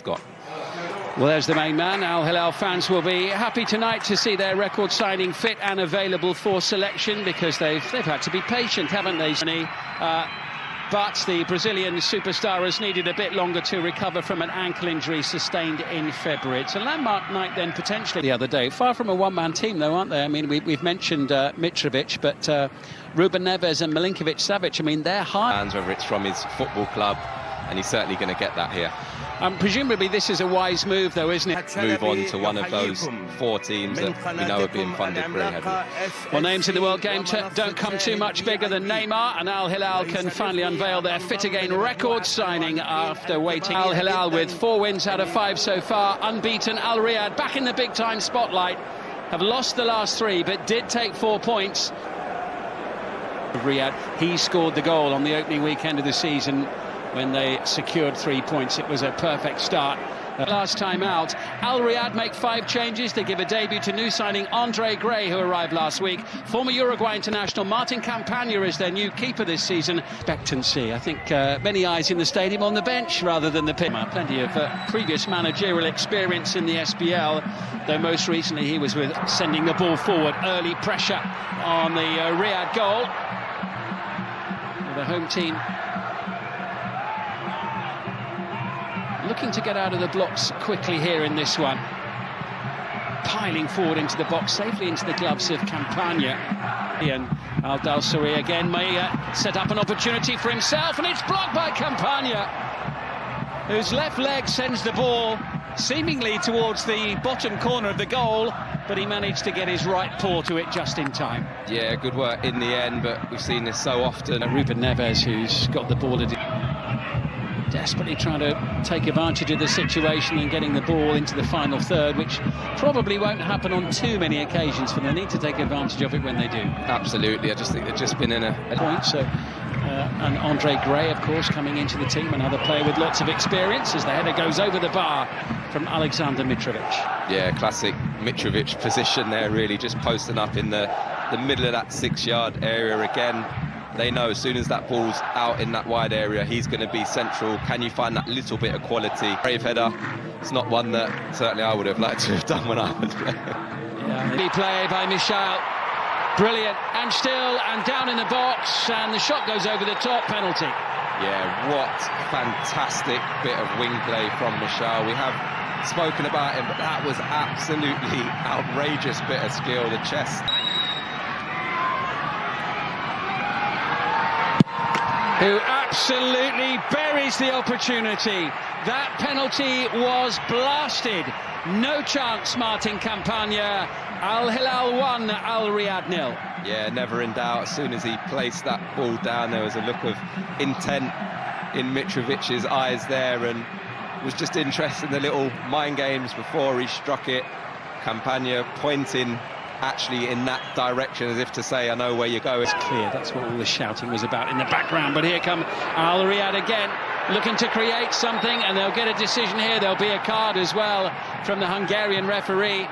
got. Well, there's the main man. Al Hilal fans will be happy tonight to see their record signing fit and available for selection, because they've had to be patient, haven't they? But the Brazilian superstar has needed a bit longer to recover from an ankle injury sustained in February. It's a landmark night then, potentially, the other day. Far from a one-man team, though, aren't they? I mean, we've mentioned Mitrovic, but Ruben Neves and Milinkovic-Savic, I mean, they're high. Whether it's from his football club, and he's certainly going to get that here. Presumably this is a wise move, though, isn't it? Move on to one of those 4 teams that we know are being funded very heavily. Well, names in the World Game don't come too much bigger than Neymar, and Al Hilal can finally unveil their fit again record signing after waiting. Al Hilal with 4 wins out of 5 so far, unbeaten. Al Riyadh back in the big-time spotlight, have lost the last 3 but did take 4 points. Riyadh, he scored the goal on the opening weekend of the season when they secured 3 points. It was a perfect start. Last time out, Al Riyadh make 5 changes. They give a debut to new signing Andre Gray, who arrived last week. Former Uruguay international Martin Campagna is their new keeper this season. Expectancy. I think many eyes in the stadium on the bench rather than the pitch. Plenty of previous managerial experience in the SPL, though most recently he was with sending the ball forward. Early pressure on the Riyadh goal. The home team looking to get out of the blocks quickly here in this one. Piling forward into the box, safely into the gloves of Campagna. And Al Dawsari again may set up an opportunity for himself, and it's blocked by Campagna, whose left leg sends the ball seemingly towards the bottom corner of the goal, but he managed to get his right paw to it just in time. Yeah, good work in the end, but we've seen this so often. Ruben Neves, who's got the ball desperately trying to take advantage of the situation and getting the ball into the final third, which probably won't happen on too many occasions, for they need to take advantage of it when they do. Absolutely, I just think they've just been in a point. So, and Andre Gray, of course, coming into the team, another player with lots of experience, as the header goes over the bar from Alexander Mitrovic. Yeah, classic Mitrovic position there, really, just posting up in the middle of that 6-yard area again. They know as soon as that ball's out in that wide area, he's going to be central. Can you find that little bit of quality? Brave header. It's not one that certainly I would have liked to have done when I was playing. Yeah, play by Michal. Brilliant. And still, and down in the box, and the shot goes over the top. Penalty. Yeah, what fantastic bit of wing play from Michal. We have spoken about him, but that was absolutely outrageous bit of skill. The chest. Who absolutely buries the opportunity. That penalty was blasted. No chance, Martin Campagna. Al Hilal 1, Al Riyadh 0. Yeah, never in doubt. As soon as he placed that ball down, there was a look of intent in Mitrovic's eyes there, and was just interested in the little mind games before he struck it. Campagna pointing actually in that direction, as if to say, I know where you're going. It's clear, that's what all the shouting was about in the background. But here come Al Riyadh again, looking to create something, and they'll get a decision here. There'll be a card as well from the Hungarian referee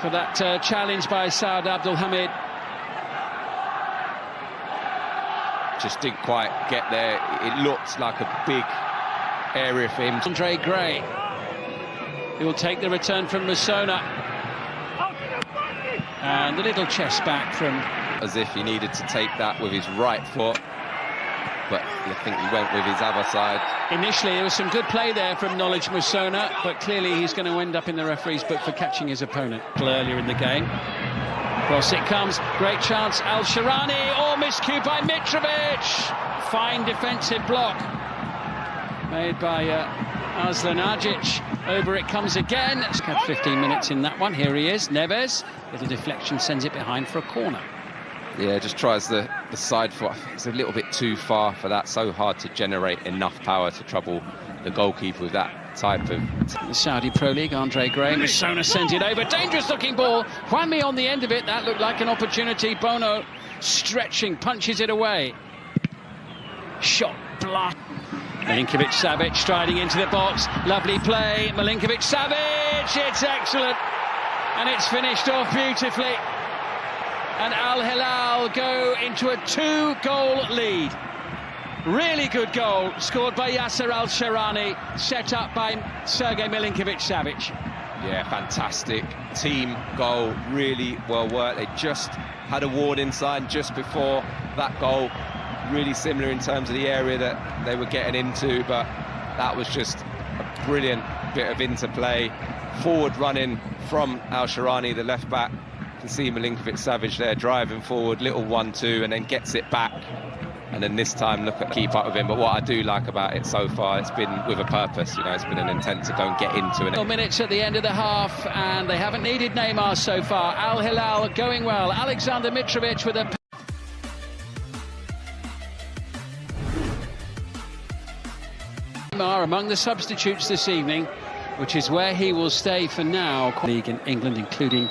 for that challenge by Saad Abdulhamid. Just didn't quite get there. It looked like a big area for him. Andre Gray, he will take the return from Musona. And the little chest back from... As if he needed to take that with his right foot, but I think he went with his other side. Initially, there was some good play there from Knowledge Musona, but clearly he's going to end up in the referee's book for catching his opponent earlier in the game. Cross it comes, great chance, Al-Sharani, or miscue by Mitrovic! Fine defensive block made by Aslan Agic. Over it comes again. It's got 15 minutes in that one. Here he is, Neves. Little deflection, sends it behind for a corner. Yeah, just tries the side foot. I think it's a little bit too far for that. So hard to generate enough power to trouble the goalkeeper with that type of... The Saudi Pro League, Andre Gray. Musona sends it over. Dangerous looking ball. Juanmi on the end of it. That looked like an opportunity. Bono stretching, punches it away. Shot blocked. Milinkovic-Savic striding into the box. Lovely play. Milinkovic-Savic. It's excellent. And it's finished off beautifully. And Al Hilal go into a 2-goal lead. Really good goal, scored by Yasser Al-Sharani, set up by Sergej Milinkovic-Savic. Yeah, fantastic team goal, really well worked. They just had a warning sign just before that goal. Really similar in terms of the area that they were getting into, but that was just a brilliant bit of interplay. Forward running from Al-Sharani, the left back. You can see Milinkovic-Savic there driving forward, little 1-2, and then gets it back. And then this time, look at keep up with him. But what I do like about it so far, it's been with a purpose. You know, it's been an intent to go and get into it. Minutes at the end of the half, and they haven't needed Neymar so far. Al Hilal going well. Alexander Mitrovic with a... Neymar among the substitutes this evening, which is where he will stay for now. League in England, including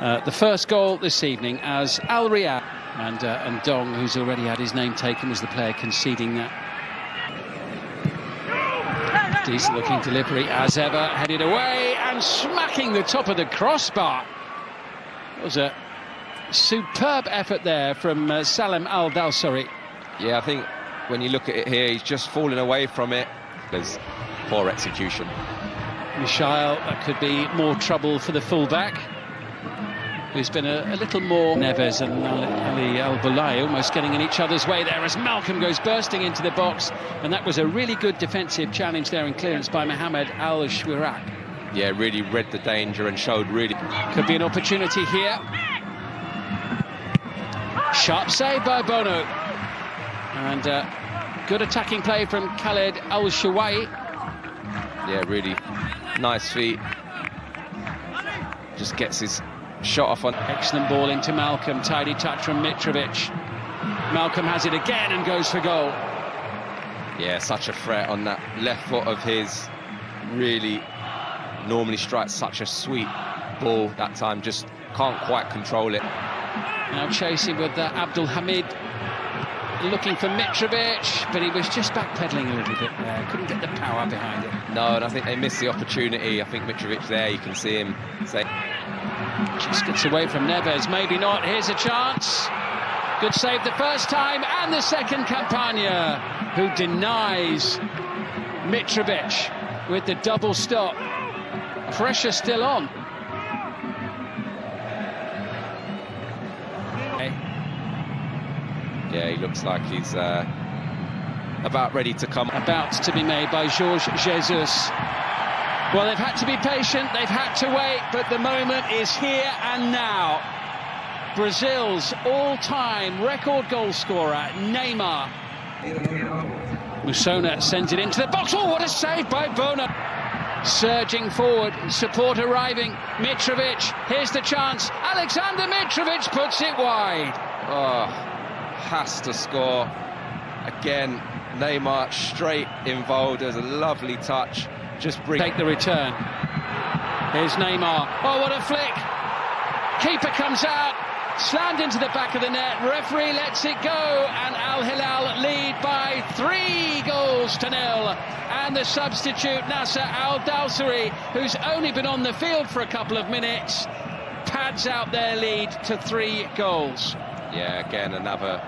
the first goal this evening as Al RIYADH. And Dong, who's already had his name taken, was the player conceding that. Decent looking delivery as ever, headed away and smacking the top of the crossbar. It was a superb effort there from Salem Al-Dawsari. Yeah, I think when you look at it here, he's just falling away from it. There's poor execution. Michail, that could be more trouble for the fullback, who's been a little more. Neves and Ali Al-Bulai almost getting in each other's way there as Malcolm goes bursting into the box, and that was a really good defensive challenge there and clearance by Mohamed Al-Shwirak. Yeah, really read the danger and showed really... Could be an opportunity here. Sharp save by Bono. And good attacking play from Khaled Al-Shawai. Yeah, really nice feet. Just gets his shot off on... Excellent ball into Malcolm, tidy touch from Mitrovic. Malcolm has it again and goes for goal. Yeah, such a threat on that left foot of his. Really normally strikes such a sweet ball. That time just can't quite control it. Now chasing with Abdul Hamid, looking for Mitrovic, but he was just backpedaling a little bit there, couldn't get the power behind it. No, and I think they missed the opportunity. I think Mitrovic there, you can see him say... Just gets away from Neves, maybe not. Here's a chance. Good save the first time, and the second. Campagna, who denies Mitrovic with the double stop. Pressure still on. Yeah, he looks like he's about ready to come. About to be made by Jorge Jesus. Well, they've had to be patient, they've had to wait, but the moment is here and now. Brazil's all-time record goal scorer, Neymar. Musona sends it into the box. Oh, what a save by Bono. Surging forward, support arriving. Mitrovic, here's the chance. Alexander Mitrovic puts it wide. Oh, has to score. Again, Neymar straight involved. There's a lovely touch. Just take the return. Here's Neymar. Oh, what a flick. Keeper comes out, slammed into the back of the net. Referee lets it go, and Al Hilal lead by 3-0. And the substitute, Nasser Al-Dawsari, who's only been on the field for a couple of minutes, pads out their lead to 3 goals. Yeah, again, another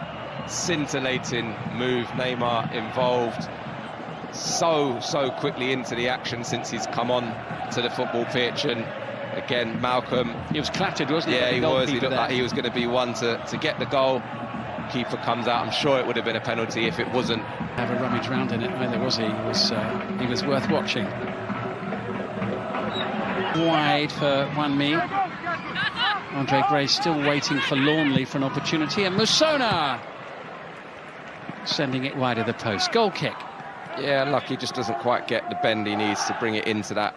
scintillating move. Neymar involved so quickly into the action since he's come on to the football pitch. And again, Malcolm, he was clattered, wasn't he? Yeah, he was. He looked like he was going to be one to get the goal. Keeper comes out. I'm sure it would have been a penalty if it wasn't. Have a rummage round in it either, was he? He was worth watching. Wide for Wanmi. Andre Gray still waiting forlornly for an opportunity, and Musona sending it wide of the post. Goal kick. Yeah, lucky, just doesn't quite get the bend he needs to bring it into that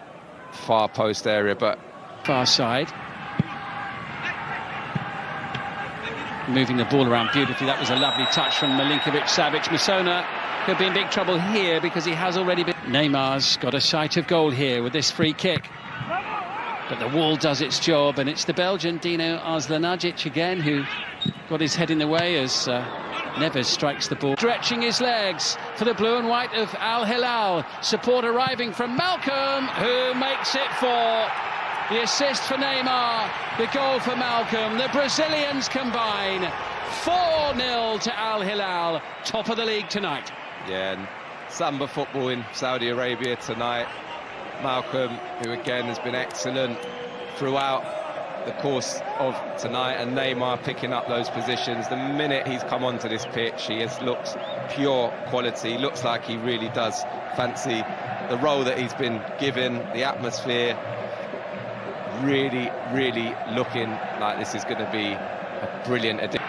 far post area, but... Far side. Moving the ball around beautifully. That was a lovely touch from Milinkovic-Savic. Musona could be in big trouble here because he has already been... Neymar's got a sight of goal here with this free kick. But the wall does its job, and it's the Belgian Dino Arzlanagic again who got his head in the way as Neves strikes the ball. Stretching his legs for the blue and white of Al Hilal. Support arriving from Malcolm, who makes it 4. The assist for Neymar, the goal for Malcolm. The Brazilians combine 4-0 to Al Hilal, top of the league tonight. Yeah, and Samba football in Saudi Arabia tonight. Malcolm, who again has been excellent throughout the course of tonight, and Neymar picking up those positions. The minute he's come onto this pitch, he has looked pure quality. Looks like he really does fancy the role that he's been given, the atmosphere. Really, really looking like this is going to be a brilliant addition.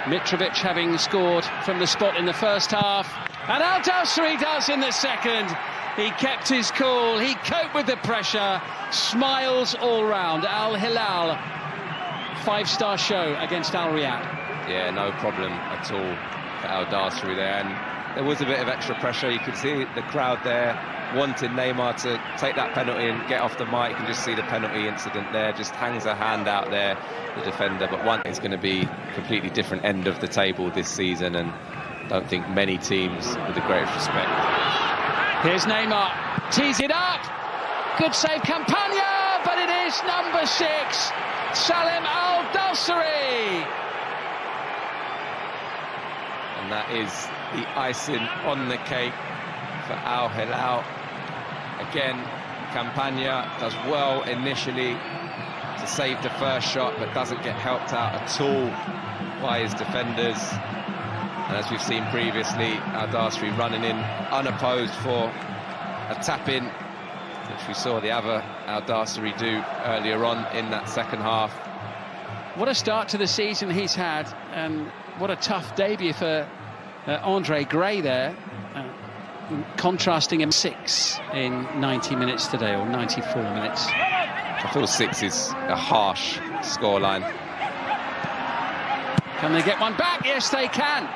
Mitrovic having scored from the spot in the first half, and Al Dawsari does in the second. He kept his cool, he coped with the pressure, smiles all round. Al Hilal, 5-star show against Al Riyadh. Yeah, no problem at all for Al Dawsari there, and there was a bit of extra pressure. You could see the crowd there wanting Neymar to take that penalty and get off the mark. You can just see the penalty incident there, just hangs a hand out there, the defender. But one is going to be a completely different end of the table this season, and don't think many teams with the greatest respect. Here's Neymar, tees it up, good save Campagna, but it is number 6, Salim Al Dawsari. And that is the icing on the cake for Al Hilal. Again, Campagna does well initially to save the first shot, but doesn't get helped out at all by his defenders. And as we've seen previously, Al Dawsari running in unopposed for a tap-in, which we saw the other Al Dawsari do earlier on in that second half. What a start to the season he's had, and what a tough debut for Andre Gray there. Contrasting him 6 in 90 minutes today, or 94 minutes. I feel 6 is a harsh scoreline. Can they get one back? Yes, they can.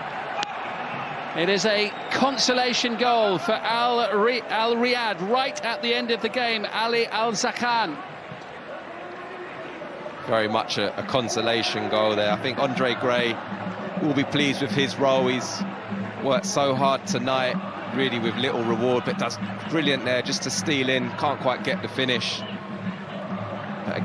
It is a consolation goal for Al Riyadh right at the end of the game. Ali Al-Zakhan. Very much a consolation goal there. I think Andre Gray will be pleased with his role. He's worked so hard tonight, really with little reward, but does brilliant there just to steal in. Can't quite get the finish.